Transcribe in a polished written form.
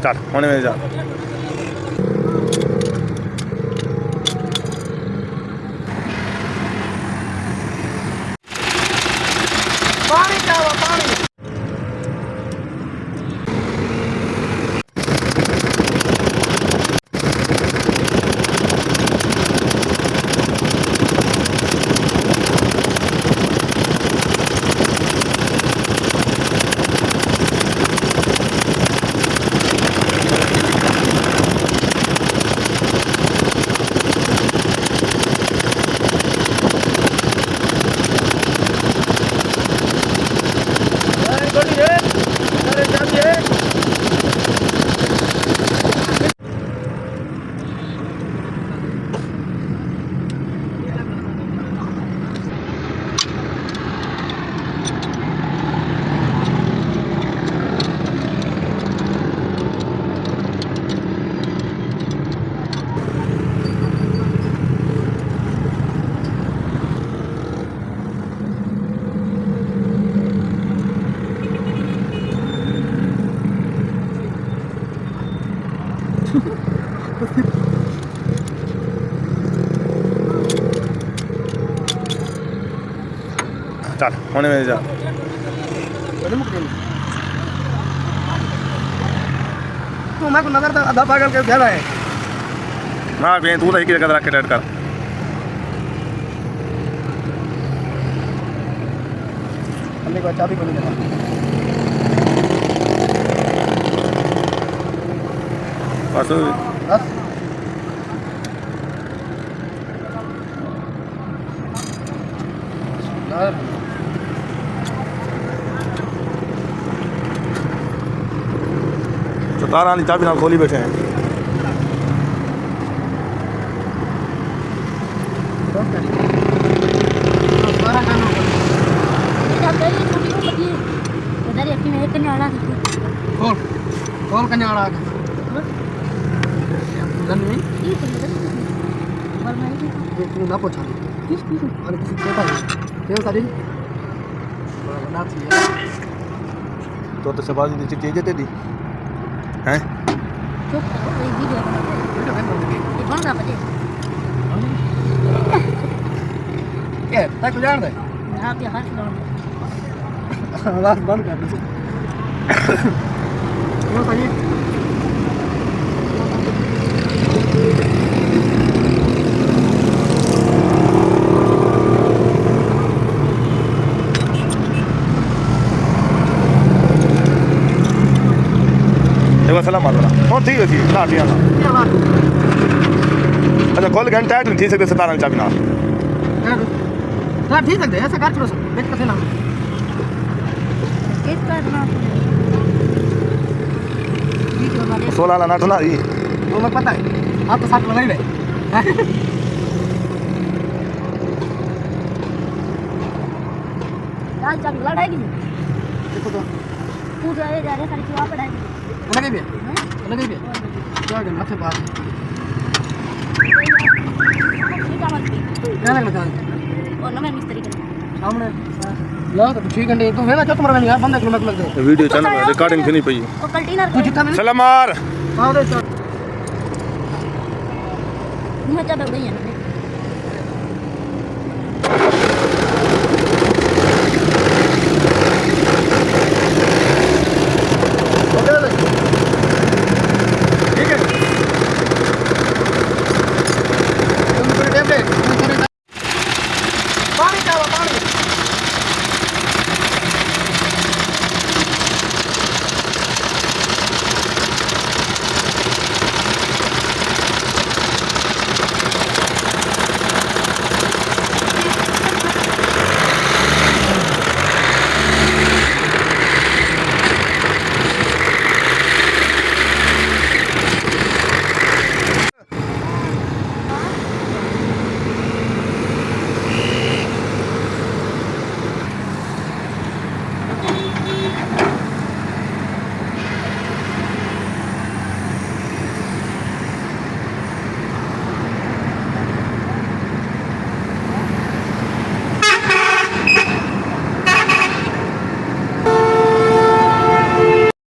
चल होने में जा पानी क्या हुआ पानी चल होने में जा तू मैं को नजर तक आधा पागल के ज्यादा है ना पे तू तो एक जगह रख के टाइट कर हमने को चाबी को नहीं देना बस बस तो तारा वाली चाबी ना खोली बैठे हैं कौन कन्याड़ा ना पूछा अरे किसी छोटा है क्यों सारी बना चाहिए तो सवाल नीचे चीजें दे दी हैं क्या तक जान दे हां पे हाथ डाल आवाज बंद कर दे क्यों सारी सलाम मारना और ठीक है थी काटिया ना अच्छा खोल घंटा टाइट नहीं थी सकते 17 चाबी ना ना ठीक है ऐसा कर करो देख कैसे ना एक करना वीडियो वाले 16 ना ना ये वो मैं पता है आप तो साथ लगा ही रहे लाल चाबी लड़ाएगी देखो तो तू जा रहे सारी चीज वहां पड़ाएगी लगे भी क्या करना थे बात क्या लगना चाहते और ना मैं मिस्त्री का सामने ला तो 6 घंटे तो है ना जो तुम्हारा यार बंदा किलो लग दे वीडियो चल रिकॉर्डिंग थी नहीं पई और कंटेनर तू जितना सलाम मार हां दे चल मैं चाबी उड़ी है